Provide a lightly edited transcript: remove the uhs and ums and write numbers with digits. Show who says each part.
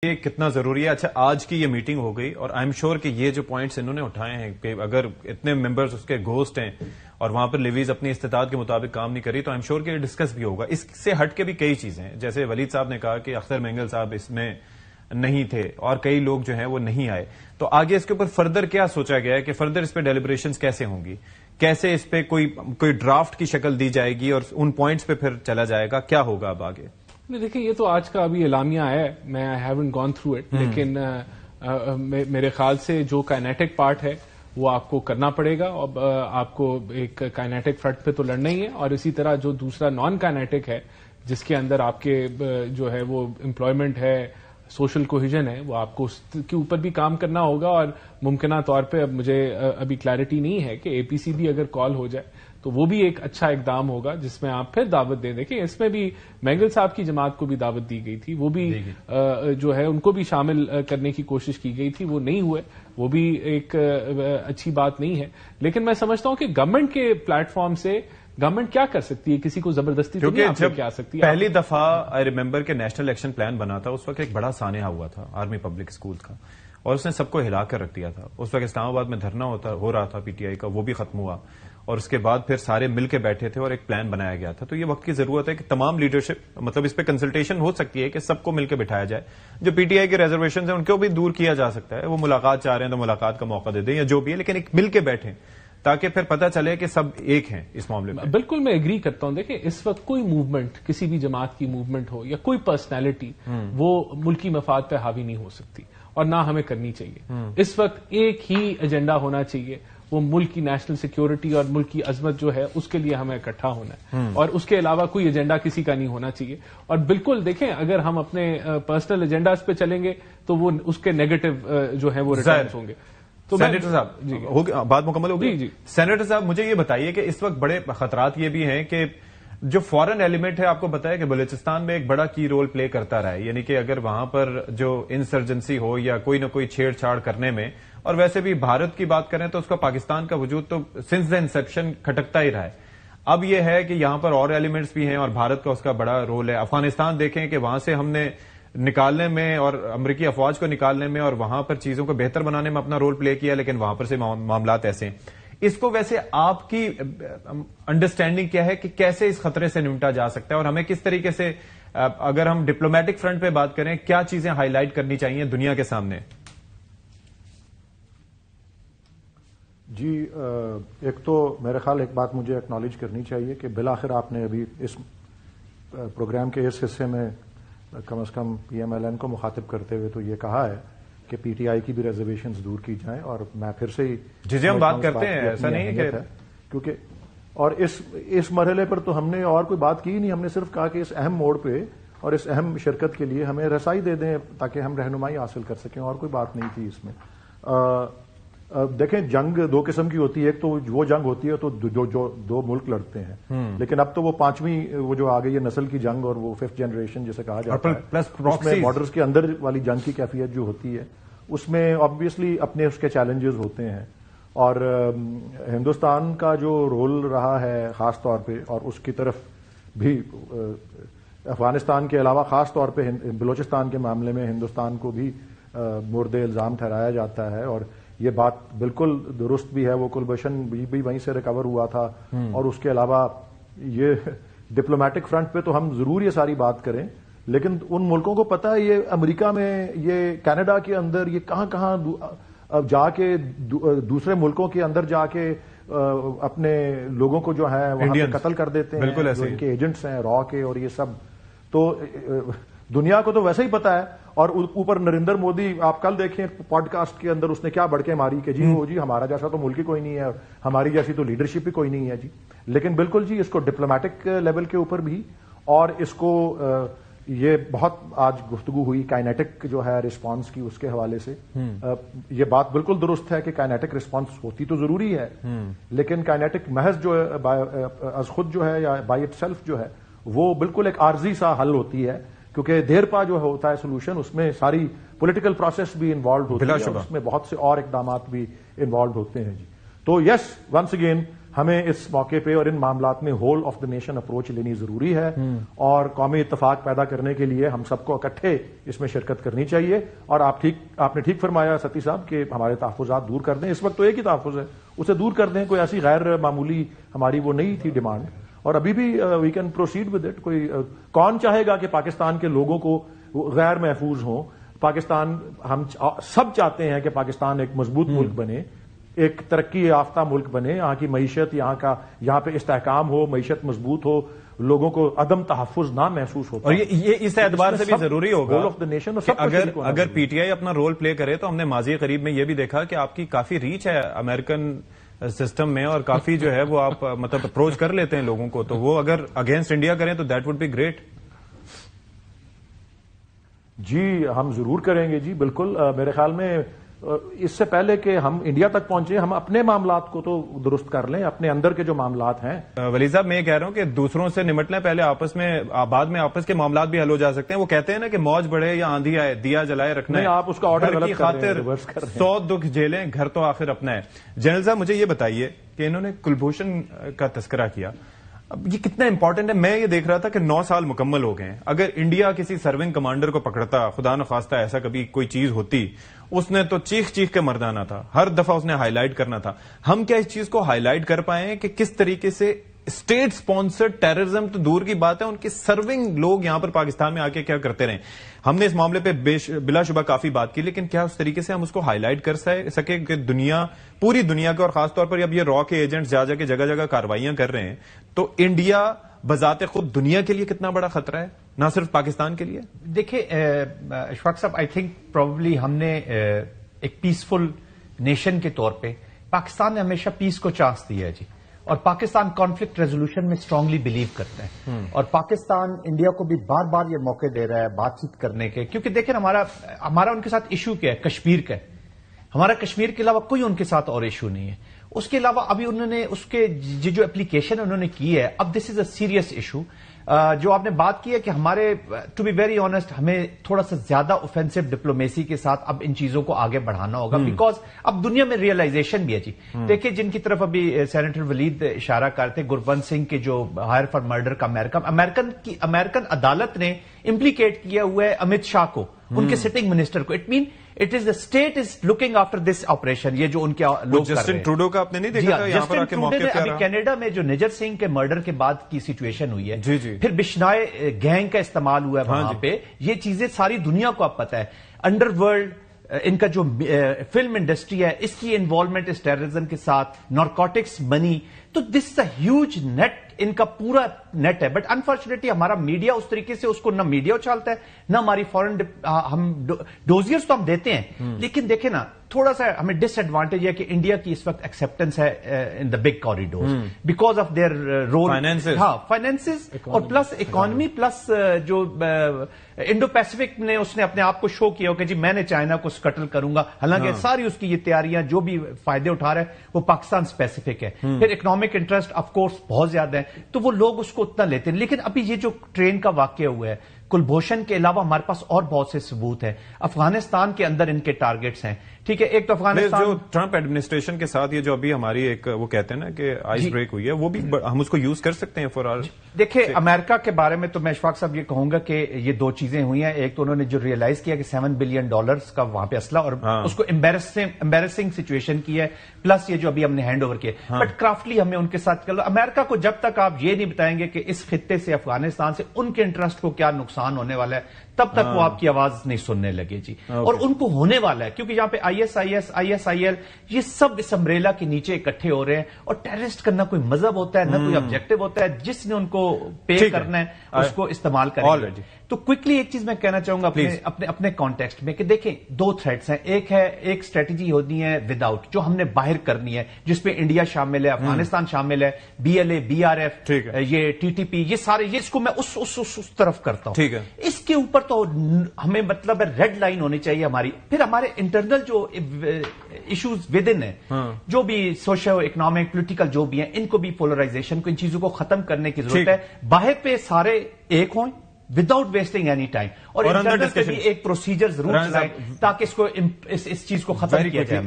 Speaker 1: یہ کتنا ضروری ہے. اچھا آج کی یہ میٹنگ ہو گئی اور آئی ایم شیور کہ یہ جو پوائنٹس انہوں نے اٹھائے ہیں کہ اگر اتنے ممبرز اس کے گھوسٹ ہیں اور وہاں پر لیویز اپنی استطاعت کے مطابق کام نہیں کری تو آئی ایم شیور کہ یہ ڈسکس بھی ہوگا. اس سے ہٹ کے بھی کئی چیزیں ہیں, جیسے ولید صاحب نے کہا کہ اختر مینگل صاحب اس میں نہیں تھے اور کئی لوگ جو ہیں وہ نہیں آئے. تو آگے اس کے اوپر فردر کیا سوچا گیا ہے کہ فردر اس پہ ڈیلیبریشنز کیسے ہوں گی, کیسے اس پہ کوئی ڈرافٹ کی شکل دی جائے گی اور ان پوائنٹس پہ پھر چلا جائے گا, کیا ہوگا اب آگے؟
Speaker 2: دیکھیں یہ تو آج کا ابھی اعلامیہ ہے, میں I haven't gone through it, لیکن میرے خیال سے جو کائنیٹک پارٹ ہے وہ آپ کو کرنا پڑے گا. اب آپ کو ایک کائنیٹک فرنٹ پہ تو لڑنا ہی ہے, اور اسی طرح جو دوسرا نان کائنیٹک ہے جس کے اندر آپ کے جو ہے وہ امپلائمنٹ ہے, سوشل کوہیژن ہے, وہ آپ کو اس کے اوپر بھی کام کرنا ہوگا. اور ممکنہ طور پہ اب مجھے ابھی کلیئرٹی نہیں ہے کہ اے پی سی بھی اگر کال ہو جائے تو وہ بھی ایک اچھا اقدام ہوگا جس میں آپ پھر دعوت دیں. دیکھیں اس میں بھی مینگل صاحب کی جماعت کو بھی دعوت دی گئی تھی, وہ بھی جو ہے ان کو بھی شامل کرنے کی کوشش کی گئی تھی, وہ نہیں ہوئے, وہ بھی ایک اچھی بات نہیں ہے. لیکن میں سمجھتا ہوں کہ گورنمنٹ کے پلیٹ فارم سے گورنمنٹ کیا کر سکتی ہے, کسی کو زبردستی تو نہیں آپ کیا سکتی.
Speaker 1: پہلی دفعہ آئی ریمبر کہ نیشنل ایکشن پلان بنا تھا, اس وقت ایک بڑا سانحہ ہوا تھا آرمی پبلک اسکول کا, اور اس نے سب کو ہلا کر رکھ دیا تھا. اس وقت اسلام آباد میں دھرنا ہو رہا تھا پی ٹی آئی کا, وہ بھی ختم ہوا, اور اس کے بعد پھر سارے مل کے بیٹھے تھے اور ایک پلان بنایا گیا تھا. تو یہ وقت کی ضرورت ہے کہ تمام لیڈرشپ, مطلب اس پہ کنسلٹیشن ہو سکتی ہے کہ سب کو مل کے بٹھایا جائے. جو پی ٹی آئی کے ریزرویشنز ہیں ان کو بھی دور کیا جا سکتا ہے, وہ ملاقات چاہ رہے ہیں تو ملاقات کا موقع دے دیں یا جو بھی ہے, لیکن ایک مل کے بیٹھیں تاکہ پھر پتہ چلے کہ سب ایک ہیں اس معاملے میں.
Speaker 2: بالکل میں ایگری کرتا ہوں. دیکھیں اس وقت کوئی موومنٹ, کسی بھی جماعت کی موومنٹ ہو یا کوئی پرسنالٹی, وہ ملکی مفاد پہ حاوی نہیں ہو سکتی اور نہ ہمیں کرنی چاہیے. اس وقت ایک ہی ایجنڈا ہونا چاہیے, وہ ملک کی نیشنل سیکیورٹی اور ملک کی عظمت جو ہے اس کے لیے ہمیں اکٹھا ہونا ہے, اور اس کے علاوہ کوئی ایجنڈا کسی کا نہیں ہونا چاہیے. اور بالکل دیکھیں اگر ہم اپنے پرسنل ایجنڈاز پہ چلیں گے تو وہ اس کے نیگیٹو جو ہے وہ ریٹرنز ہوں گے. تو
Speaker 1: سینیٹر صاحب بات مکمل ہوگی. جی سینیٹر صاحب مجھے یہ بتائیے کہ اس وقت بڑے خطرات یہ بھی ہیں کہ جو فورن ایلیمنٹ ہے, آپ کو بتایا کہ بلوچستان میں ایک بڑا کی رول پلے کرتا رہا ہے, یعنی کہ اگر وہاں پر جو انسرجنسی ہو یا کوئی نہ کوئی چھیڑ چھاڑ کرنے میں, اور ویسے بھی بھارت کی بات کریں تو اس کا پاکستان کا وجود تو سنس دا انسپشن کھٹکتا ہی رہا ہے. اب یہ ہے کہ یہاں پر اور ایلیمنٹس بھی ہیں اور بھارت کا اس کا بڑا رول ہے. افغانستان دیکھیں کہ وہاں سے ہم نے نکالنے میں اور امریکی افواج کو نکالنے میں اور وہاں پر چیزوں کو بہتر بنانے میں اپنا رول پلے کیا, لیکن وہاں پر سے معاملات ایسے ہیں. اس کو ویسے آپ کی انڈرسٹینڈنگ کیا ہے کہ کیسے اس خطرے سے نمٹا جا سکتا ہے, اور ہمیں کس طریقے سے, اگر ہم ڈپلومیٹک فرنٹ پہ بات کریں, کیا چیزیں ہائی لائٹ کرنی چاہیے دنیا کے سامنے؟
Speaker 3: جی ایک تو میرے خیال ایک بات مجھے ایکنالج کرنی چاہیے کہ بالآخر آپ نے ابھی اس پروگرام کے اس حصے میں کم از کم پی ایم ایل این کو مخاطب کرتے ہوئے تو یہ کہا ہے کہ پی ٹی آئی کی بھی ریزرویشنز دور کی جائیں. اور میں پھر سے ہی
Speaker 1: ہم بات کرتے ہیں, ایسا نہیں ہے
Speaker 3: کیونکہ اور اس مرحلے پر تو ہم نے اور کوئی بات کی نہیں, ہم نے صرف کہا کہ اس اہم موڑ پہ اور اس اہم شرکت کے لیے ہمیں رسائی دے دیں تاکہ ہم رہنمائی حاصل کر سکیں, اور کوئی بات نہیں تھی اس میں. دیکھیں جنگ دو قسم کی ہوتی ہے, ایک تو وہ جنگ ہوتی ہے تو جو دو ملک لڑتے ہیں, لیکن اب تو وہ پانچویں وہ جو آ گئی ہے نسل کی جنگ, اور وہ ففتھ جنریشن جسے کہا جاتا ہے, اس میں بارڈرز کے اندر والی جنگ کی کیفیت جو ہوتی ہے اس میں آبویسلی اپنے اس کے چیلنجز ہوتے ہیں. اور ہندوستان کا جو رول رہا ہے خاص طور پہ, اور اس کی طرف بھی افغانستان کے علاوہ خاص طور پہ بلوچستان کے معاملے میں ہندوستان کو بھی مورد الزام ٹھہرایا جاتا ہے, اور یہ بات بالکل درست بھی ہے. وہ کلبھوشن بھی وہیں سے ریکور ہوا تھا, اور اس کے علاوہ یہ ڈپلومیٹک فرنٹ پہ تو ہم ضرور یہ ساری بات کریں, لیکن ان ملکوں کو پتہ ہے یہ امریکہ میں, یہ کینیڈا کے اندر, یہ کہاں کہاں جا کے دوسرے ملکوں کے اندر جا کے اپنے لوگوں کو جو ہے وہاں پہ قتل کر دیتے ہیں, جو ان کے ایجنٹس ہیں را کے, اور یہ سب تو دنیا کو تو ویسے ہی پتا ہے. اور اوپر نریندر مودی, آپ کل دیکھیں پوڈ کاسٹ کے اندر اس نے کیا بڑکے ماری کہ جی ہمارا جیسا تو ملک ہی کوئی نہیں ہے, ہماری جیسی تو لیڈرشپ ہی کوئی نہیں ہے جی. لیکن بالکل جی اس کو ڈپلومیٹک لیول کے اوپر بھی, اور اس کو یہ بہت آج گفتگو ہوئی کائنیٹک جو ہے رسپانس کی, اس کے حوالے سے یہ بات بالکل درست ہے کہ کائنیٹک رسپانس ہوتی تو ضروری ہے, لیکن کائنیٹک محض جو از خود جو ہے یا بائی اٹ سیلف جو ہے وہ بالکل ایک عارضی سا حل ہوتی ہے, کیونکہ دیر پا جو ہوتا ہے سولوشن, اس میں ساری پولیٹیکل پروسیس بھی انوالوڈ ہوتی ہے, اس میں بہت سے اور اقدامات بھی انوالوڈ ہوتے ہیں جی. تو یس ونس اگین ہمیں اس موقع پہ اور ان معاملات میں whole of the nation approach لینی ضروری ہے اور قومی اتفاق پیدا کرنے کے لیے ہم سب کو اکٹھے اس میں شرکت کرنی چاہیے. اور آپ نے ٹھیک فرمایا ستی صاحب کہ ہمارے تحفظات دور کر دیں. اس وقت تو ایک ہی تحفظ ہے, اسے دور کر دیں. کوئی ایسی غیر معمولی ہماری وہ نہیں تھی ڈیمانڈ, اور ابھی بھی we can proceed with it. کوئی کون چاہے گا کہ پاکستان کے لوگوں کو غیر محفوظ ہوں؟ پاکستان, ہم سب چاہتے ہیں کہ پاکستان ایک مضبوط ملک بنے, ایک ترقی یافتہ ملک بنے, یہاں کی معیشت, یہاں پہ استحکام ہو, معیشت مضبوط ہو, لوگوں کو عدم تحفظ نہ محسوس ہوتا.
Speaker 1: اور یہ اس اعتبار سے بھی ضروری ہوگا
Speaker 3: آف دا نیشن
Speaker 1: کہ اگر پی ٹی آئی اپنا رول پلے کرے تو ہم نے ماضی قریب میں یہ بھی دیکھا کہ آپ کی کافی ریچ ہے امریکن سسٹم میں, اور کافی جو ہے وہ آپ مطلب اپروچ کر لیتے ہیں لوگوں کو, تو وہ اگر اگینسٹ انڈیا کریں تو دیٹ وڈ بی گریٹ.
Speaker 3: جی ہم ضرور کریں گے جی, بالکل. میرے خیال میں اس سے پہلے کہ ہم انڈیا تک پہنچے, ہم اپنے معاملات کو تو درست کر لیں, اپنے اندر کے جو معاملات ہیں.
Speaker 1: ولی صاحب میں یہ کہہ رہا ہوں کہ دوسروں سے نمٹ لیں پہلے, آپس میں بعد میں آپس کے معاملات بھی حل ہو جا سکتے ہیں. وہ کہتے ہیں نا کہ موج بڑھے یا آندھی آئے دیا جلائے رکھنا ہے,
Speaker 3: آپ اس کا آرڈر
Speaker 1: گھر کی خاطر 100 دکھ جھیلیں, گھر تو آخر اپنا ہے. جنرل صاحب مجھے یہ بتائیے کہ انہوں نے کلبھوشن کا تذکرہ کیا, اب یہ کتنا امپورٹنٹ ہے؟ میں یہ دیکھ رہا تھا کہ 9 سال مکمل ہو گئے ہیں. اگر انڈیا کسی سرونگ کمانڈر کو پکڑتا, خدا نخواستہ ایسا کبھی کوئی چیز ہوتی, اس نے تو چیخ چیخ کے مردانا تھا, ہر دفعہ اس نے ہائی لائٹ کرنا تھا. ہم کیا اس چیز کو ہائی لائٹ کر پائے کہ کس طریقے سے اسٹیٹ سپانسرڈ ٹیررزم تو دور کی بات ہے, ان کے سرونگ لوگ یہاں پر پاکستان میں آ کے کیا کرتے رہے؟ ہم نے اس معاملے پہ بلا شبہ کافی بات کی, لیکن کیا اس طریقے سے ہم اس کو ہائی لائٹ کر سکے کہ پوری دنیا کے, اور خاص طور پر اب یہ را کے ایجنٹس جا کے جگہ جگہ کارروائیاں کر رہے ہیں, تو انڈیا بذات خود دنیا کے لیے کتنا بڑا خطرہ ہے, نہ صرف پاکستان کے لیے؟
Speaker 4: دیکھیں اشفاق صاحب, آئی تھنک پروبیبلی ہم نے ایک پیسفل نیشن کے طور پہ پاکستان نے ہمیشہ پیس کو چانس دیا ہے جی, اور پاکستان کانفلکٹ ریزولوشن میں اسٹرانگلی بلیو کرتا ہے, اور پاکستان انڈیا کو بھی بار بار یہ موقع دے رہا ہے بات چیت کرنے کے, کیونکہ دیکھیں ہمارا ان کے ساتھ ایشو کیا ہے, کشمیر کا ہے. ہمارا کشمیر کے علاوہ کوئی ان کے ساتھ اور ایشو نہیں ہے. اس کے علاوہ ابھی انہوں نے اس کے جو اپلیکیشن انہوں نے کی ہے, اب دس از اے سیریس ایشو. جو آپ نے بات کی ہے کہ ہمارے, ٹو بی ویری آنےسٹ, ہمیں تھوڑا سا زیادہ اوفینسو ڈپلومیسی کے ساتھ اب ان چیزوں کو آگے بڑھانا ہوگا, بیکاز اب دنیا میں ریئلائزیشن بھی ہے جی. دیکھیں جن کی طرف ابھی سینیٹر ولید اشارہ کرتے, گربنت سنگھ کے جو ہائر فار مرڈر کا امریکن عدالت نے امپلیکیٹ کیا ہوا ہے امت شاہ کو, ان کے سٹنگ منسٹر کو. It mean it is the state is looking after this operation. یہ جو ان کے لوگ
Speaker 1: جسٹن ٹروڈو کا آپ نے نہیں دیکھا یہاں پر آکے موقع پہ
Speaker 4: ابھی کینیڈا میں جو نجر سنگھ کے مرڈر کے بعد کی سچویشن ہوئی ہے,
Speaker 1: جی جی,
Speaker 4: پھر بشنائے گینگ کا استعمال ہوا ہے وہاں پہ, یہ چیزیں ساری دنیا کو اب پتہ ہے. انڈر ورلڈ, ان کا جو فلم انڈسٹری ہے, اس کی انوالومنٹ اس ٹیررزم کے ساتھ, نارکوٹکس, منی, تو دس از اے ہیوج نیٹ, ان کا پورا نیٹ ہے. بٹ انفارچونیٹلی ہمارا میڈیا اس طریقے سے اس کو نہ میڈیا اچھالتا ہے, نہ ہماری فورن, ہم ڈوزیئرز تو ہم دیتے ہیں, لیکن دیکھیں نا تھوڑا سا ہمیں ڈس ایڈوانٹیج ہے کہ انڈیا کی اس وقت ایکسپٹنس ہے in the big corridors because of their role, finances, اور پلس اکانومی, پلس جو انڈو پیسفک نے اس نے اپنے آپ کو شو کیا کہ جی میں نے چائنا کو سکٹل کروں گا, حالانکہ ساری اس کی یہ تیاریاں جو بھی فائدے اٹھا رہے ہیں وہ پاکستان اسپیسیفک ہے. پھر اکنامک انٹرسٹ آف کورس بہت زیادہ ہے, تو وہ لوگ اس کو اتنا لیتے ہیں. لیکن ابھی یہ جو ٹرین کا واقعہ ہوا ہے, کلبھوشن کے علاوہ ہمارے پاس اور بہت سے ثبوت ہیں. افغانستان کے اندر ان کے ٹارگٹس ہیں, ٹھیک ہے. ایک تو افغانستان
Speaker 1: جو ٹرمپ ایڈمنسٹریشن کے ساتھ یہ جو ابھی ہماری ایک وہ کہتے ہیں نا کہ آئس بریک ہوئی ہے, وہ بھی ہم اس کو یوز کر سکتے ہیں فار آر.
Speaker 4: دیکھیں امریکہ کے بارے میں تو میں اشفاق صاحب یہ کہوں گا کہ یہ دو چیزیں ہوئی ہیں. ایک تو انہوں نے جو ریئلائز کیا کہ $7 بلین کا وہاں پہ اسلحہ, اور اس کو امبیرسنگ سچویشن کی ہے, پلس یہ جو ابھی ہم نے ہینڈ اوور کیا. بٹ کرافٹلی ہمیں ان کے ساتھ امریکہ کو جب تک آپ یہ نہیں بتائیں گے کہ اس خطے سے, افغانستان سے ان کے انٹرسٹ کو کیا نقصان ہونے والا ہے, تب تک وہ آپ کی آواز نہیں سننے لگے جی. اور ان کو ہونے والا ہے, کیونکہ یہاں پہ ISIL یہ سب اس امبریلا کے نیچے اکٹھے ہو رہے ہیں. اور ٹیررسٹ کرنا کوئی مذہب ہوتا ہے, نہ کوئی آبجیکٹو ہوتا ہے. جس نے ان کو پے کرنا ہے اس کو استعمال کریں گے. تو کوئکلی ایک چیز میں کہنا چاہوں گا اپنے کانٹیکسٹ میں کہ دیکھیں دو تھریٹس ہیں. ایک اسٹریٹجی ہونی ہے ود آؤٹ, جو ہم نے باہر کرنی ہے, جس پہ انڈیا شامل ہے, افغانستان شامل ہے, BLA, BRF, یہ TTP, یہ سارے, یہ اس کو میں اس طرف کرتا ہوں. اس کے اوپر تو ہمیں مطلب ریڈ لائن ہونی چاہیے ہماری. پھر ہمارے انٹرنل جو ایشوز ود ان ہیں, جو بھی سوشل اکنامک پولیٹیکل جو بھی ہیں, ان کو بھی پولرائزیشن کو, ان چیزوں کو ختم کرنے کی ضرورت ہے. باہر پہ سارے ایک ہوں وداؤٹ ویسٹنگ اینی ٹائم, اور انٹرنل پہ بھی ایک پروسیجر ضرور چلائیں تاکہ اس چیز کو ختم کیا جائے.